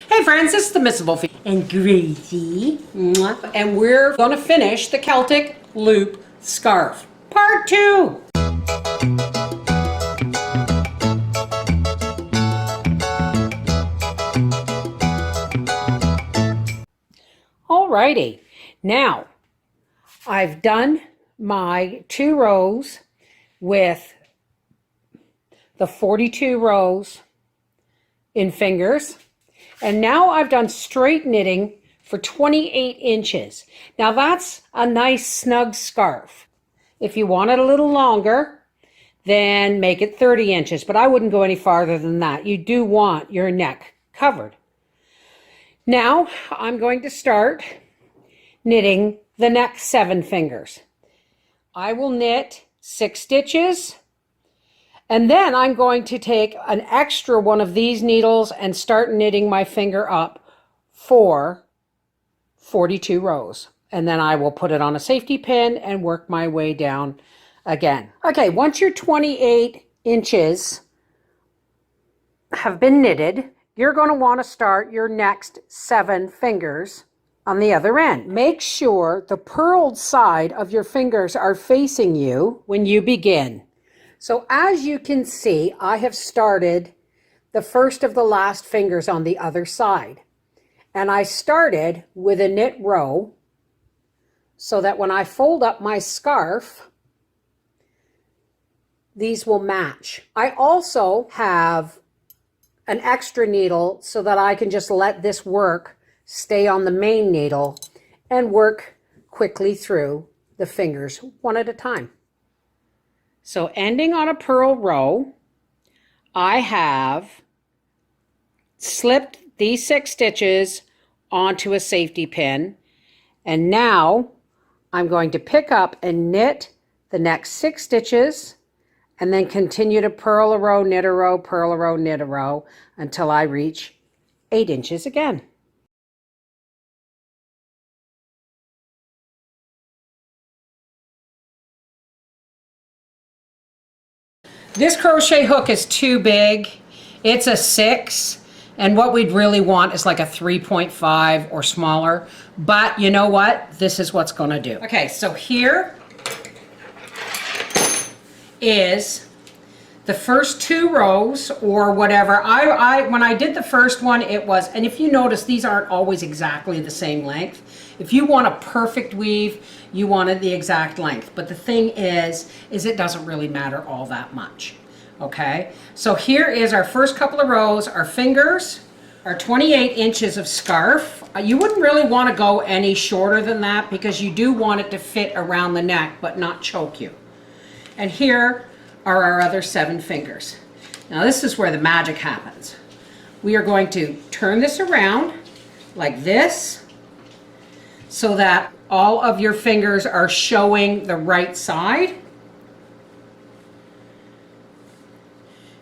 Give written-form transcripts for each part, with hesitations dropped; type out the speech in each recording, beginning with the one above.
Hey friends, this is the Miss Wolfie and Gracie, and we're going to finish the Celtic loop scarf, part 2. Alrighty, now I've done my 2 rows with the 42 rows in fingers. And now I've done straight knitting for 28 inches. Now that's a nice snug scarf. If you want it a little longer, then make it 30 inches, but I wouldn't go any farther than that. You do want your neck covered. Now I'm going to start knitting the next 7 fingers. I will knit 6 stitches. And then I'm going to take an extra one of these needles and start knitting my finger up for 42 rows. And then I will put it on a safety pin and work my way down again. Okay, once your 28 inches have been knitted, you're going to want to start your next 7 fingers on the other end. Make sure the purled side of your fingers are facing you when you begin. So as you can see, I have started the first of the last fingers on the other side. And I started with a knit row so that when I fold up my scarf, these will match. I also have an extra needle so that I can just let this work stay on the main needle and work quickly through the fingers one at a time. So ending on a purl row, I have slipped these 6 stitches onto a safety pin, and now I'm going to pick up and knit the next 6 stitches and then continue to purl a row, knit a row, purl a row, knit a row until I reach 8 inches again. This crochet hook is too big. It's a 6, and what we'd really want is like a 3.5 or smaller. But you know what? This is what's going to do. Okay, so here is the first 2 rows or whatever. When I did the first one, it was, and if you notice, these aren't always exactly the same length. If you want a perfect weave, you wanted the exact length. But the thing is it doesn't really matter all that much. Okay, so here is our first couple of rows, our fingers, our 28 inches of scarf. You wouldn't really want to go any shorter than that because you do want it to fit around the neck but not choke you. And here are our other 7 fingers. Now this is where the magic happens. We are going to turn this around like this so that all of your fingers are showing the right side.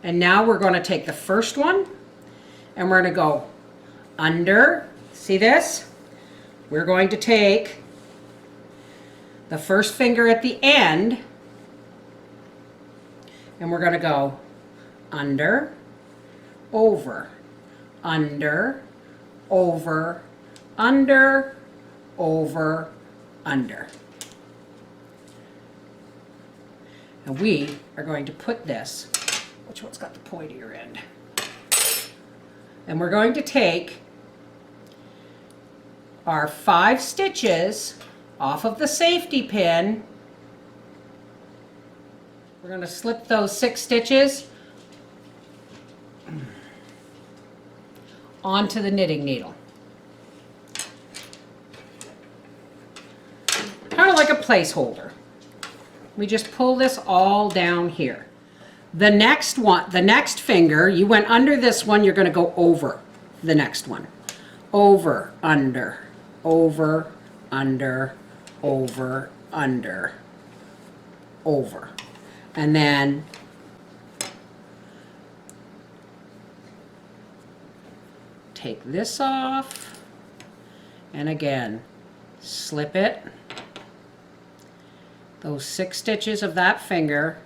And now we're going to take the first one and we're going to go under. See this? We're going to take the first finger at the end and we're going to go under, over, under, over, under, over, under. And we are going to put this, which one's got the pointier end? And we're going to take our 5 stitches off of the safety pin. We're going to slip those 6 stitches onto the knitting needle. Kind of like a placeholder. We just pull this all down here. The next one, the next finger, you went under this one, you're going to go over the next one. Over, under, over, under, over, under, over. And then take this off and again slip it, those 6 stitches of that finger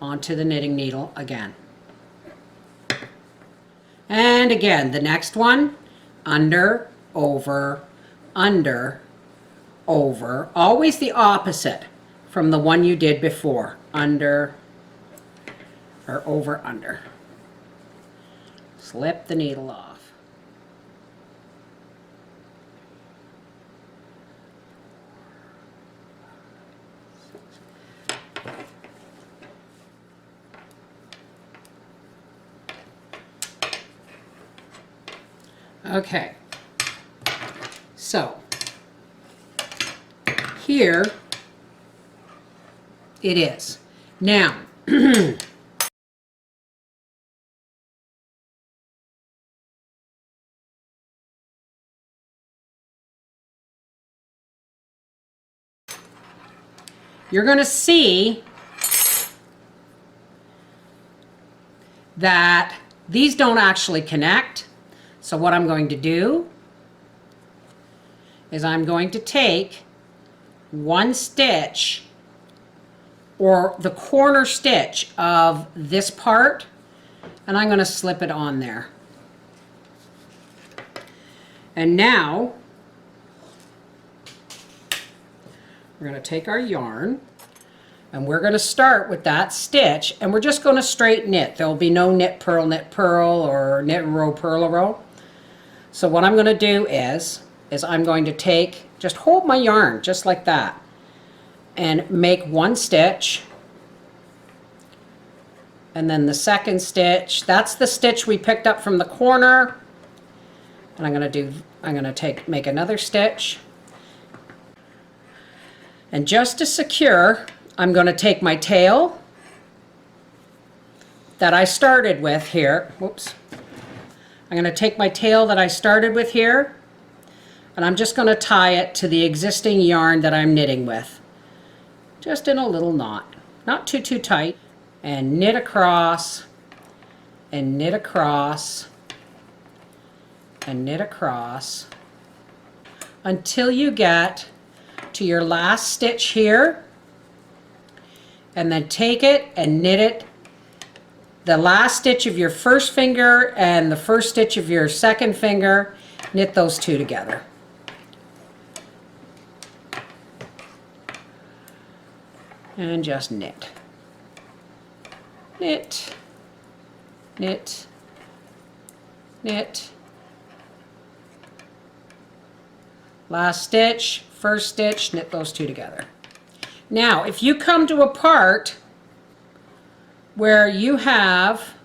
onto the knitting needle again. And again, the next one, under, over, under, over. Always the opposite from the one you did before. Under, or over, under. Slip the needle off. Okay, so here it is. Now, you're going to see that these don't actually connect. So what I'm going to do is I'm going to take one stitch, or the corner stitch of this part, and I'm going to slip it on there. And now we're going to take our yarn and we're going to start with that stitch, and we're just going to straight knit. There will be no knit, purl, or knit, row, purl, row. So what I'm going to do is I'm going to take, just hold my yarn just like that and make one stitch, and then the second stitch, that's the stitch we picked up from the corner, and I'm going to make another stitch, and just to secure, I'm going to take my tail that I started with here. Whoops. I'm going to take my tail that I started with here, and I'm just going to tie it to the existing yarn that I'm knitting with. Just in a little knot. Not too tight. And knit across, and knit across, and knit across, until you get to your last stitch here, and then take it and knit it, the last stitch of your first finger and the first stitch of your second finger, knit those two together. And just knit. Knit, knit, knit. Last stitch, first stitch, knit those two together. Now, if you come to a part where you have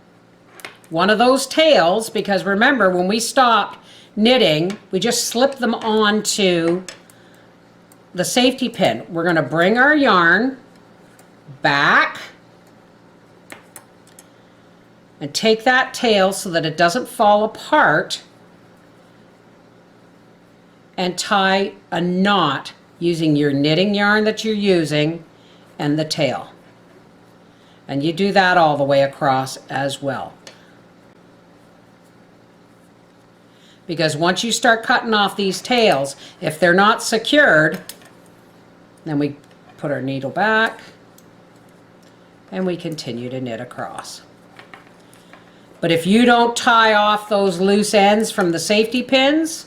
one of those tails, because remember when we stopped knitting, we just slipped them onto the safety pin. We're going to bring our yarn back and take that tail so that it doesn't fall apart, and tie a knot using your knitting yarn that you're using and the tail. And you do that all the way across as well. Because once you start cutting off these tails, if they're not secured, then we put our needle back and we continue to knit across. But if you don't tie off those loose ends from the safety pins,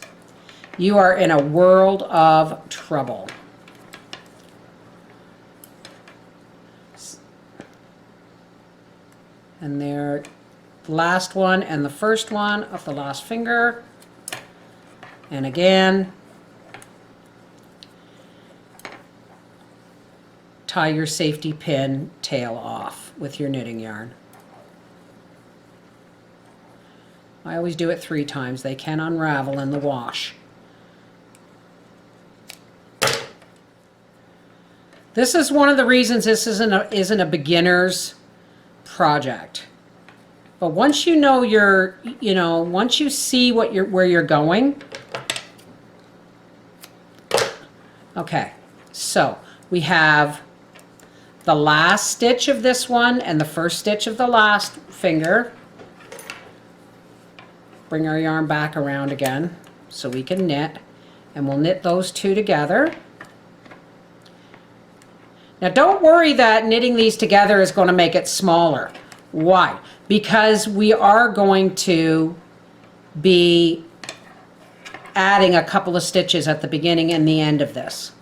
you are in a world of trouble. And there, the last one and the first one of the last finger. And again, tie your safety pin tail off with your knitting yarn. I always do it 3 times. They can unravel in the wash. This is one of the reasons this isn't a beginner's project. But once you know once you see where you're going. Okay, so we have the last stitch of this one and the first stitch of the last finger. Bring our yarn back around again so we can knit, and we'll knit those two together. Now don't worry that knitting these together is going to make it smaller. Why? Because we are going to be adding a couple of stitches at the beginning and the end of this.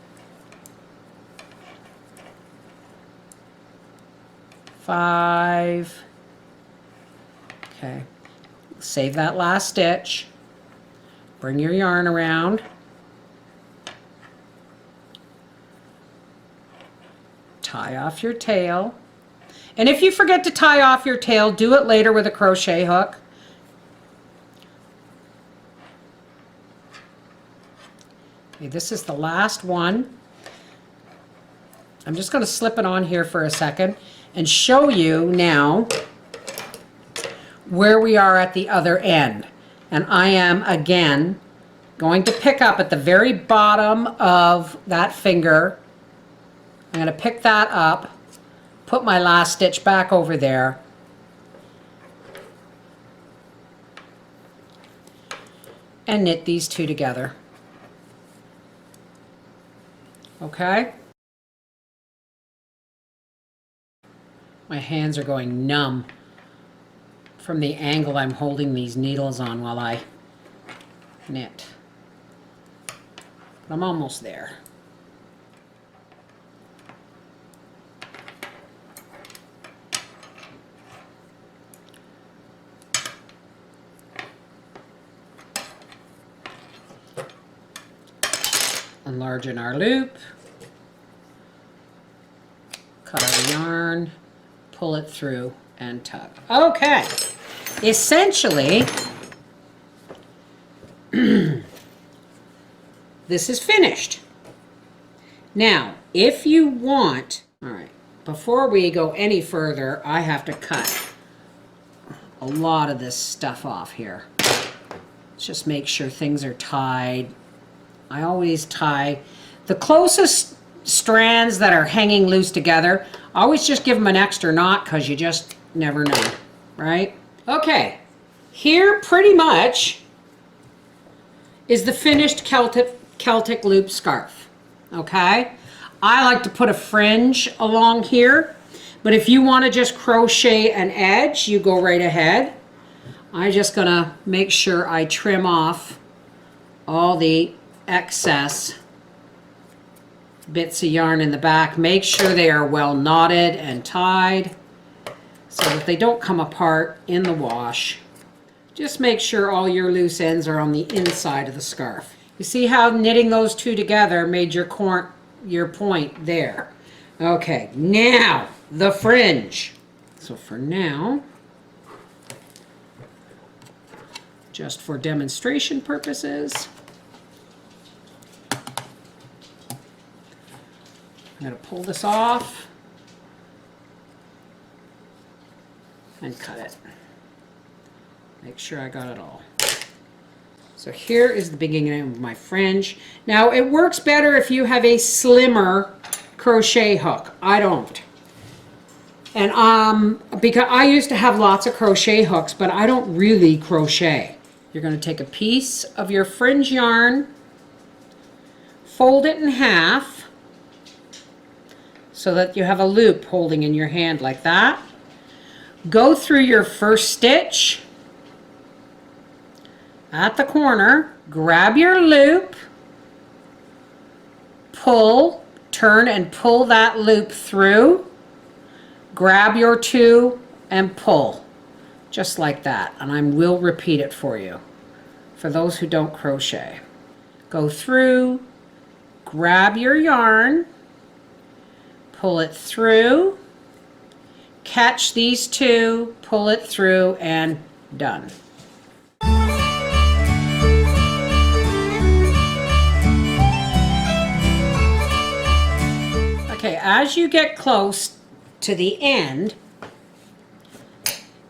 5. Okay, save that last stitch. Bring your yarn around. Tie off your tail. And if you forget to tie off your tail, do it later with a crochet hook. Okay, this is the last one. I'm just going to slip it on here for a second and show you now where we are at the other end. And I am again going to pick up at the very bottom of that finger. I'm going to pick that up, put my last stitch back over there, and knit these two together. Okay? My hands are going numb from the angle I'm holding these needles on while I knit. But I'm almost there. Enlarging our loop, cut our yarn, pull it through, and tug. Okay, essentially, this is finished. Now, if you want, all right, before we go any further, I have to cut a lot of this stuff off here. Let's just make sure things are tied. I always tie the closest strands that are hanging loose together. I always just give them an extra knot because you just never know, right? Okay, here pretty much is the finished Celtic loop scarf, okay? I like to put a fringe along here, but if you want to just crochet an edge, you go right ahead. I'm just gonna make sure I trim off all the excess bits of yarn in the back. Make sure they are well knotted and tied so that they don't come apart in the wash. Just make sure all your loose ends are on the inside of the scarf. You see how knitting those two together made your point there. Okay, now the fringe. So for now, just for demonstration purposes, I'm going to pull this off and cut it. Make sure I got it all. So here is the beginning of my fringe. Now it works better if you have a slimmer crochet hook. I don't. And because I used to have lots of crochet hooks, but I don't really crochet. You're going to take a piece of your fringe yarn, fold it in half, so that you have a loop holding in your hand like that. Go through your first stitch at the corner, grab your loop, pull, turn and pull that loop through, grab your two and pull, just like that. And I will repeat it for you, for those who don't crochet. Go through, grab your yarn, pull it through, catch these two, pull it through, and done. Okay, as you get close to the end,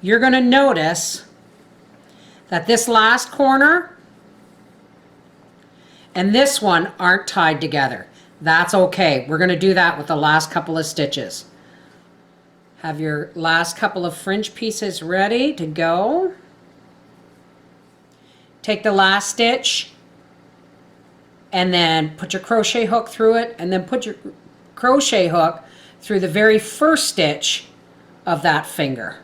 you're going to notice that this last corner and this one aren't tied together. That's okay. We're going to do that with the last couple of stitches. Have your last couple of fringe pieces ready to go. Take the last stitch and then put your crochet hook through it, and then put your crochet hook through the very first stitch of that finger.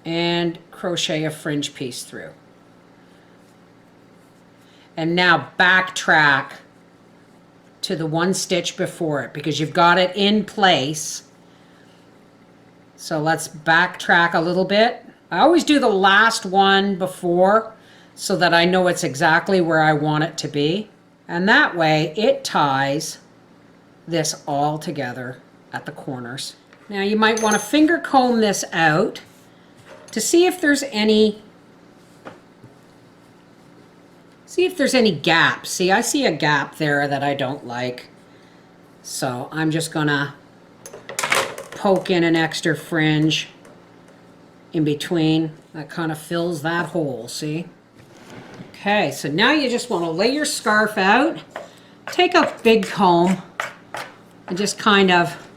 and crochet a fringe piece through. And now backtrack to the one stitch before it because you've got it in place. So let's backtrack a little bit. I always do the last one before so that I know it's exactly where I want it to be. And that way it ties this all together at the corners. Now you might want to finger comb this out to see if there's any gaps. See, I see a gap there that I don't like. So I'm just gonna poke in an extra fringe in between. That kind of fills that hole, see? Okay, so now you just want to lay your scarf out, take a big comb, and just kind of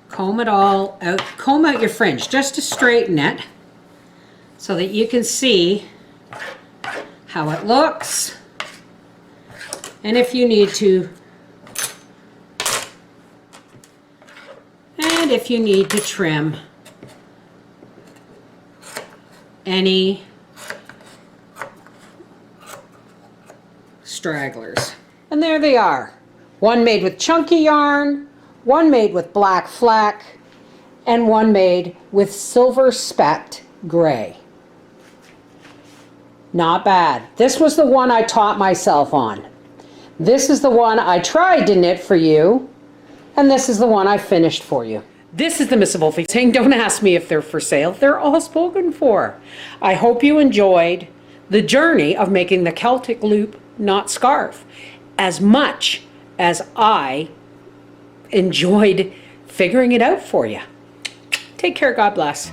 comb it all out. Comb out your fringe just to straighten it so that you can see how it looks. And if you need to, trim any stragglers. And there they are. One made with chunky yarn, one made with black fleck, and one made with silver specked gray. Not bad. This was the one I taught myself on. This is the one I tried to knit for you, and this is the one I finished for you. This is the Miss Wolfie saying, don't ask me if they're for sale. They're all spoken for. I hope you enjoyed the journey of making the Celtic loop knot scarf as much as I enjoyed figuring it out for you. Take care. God bless.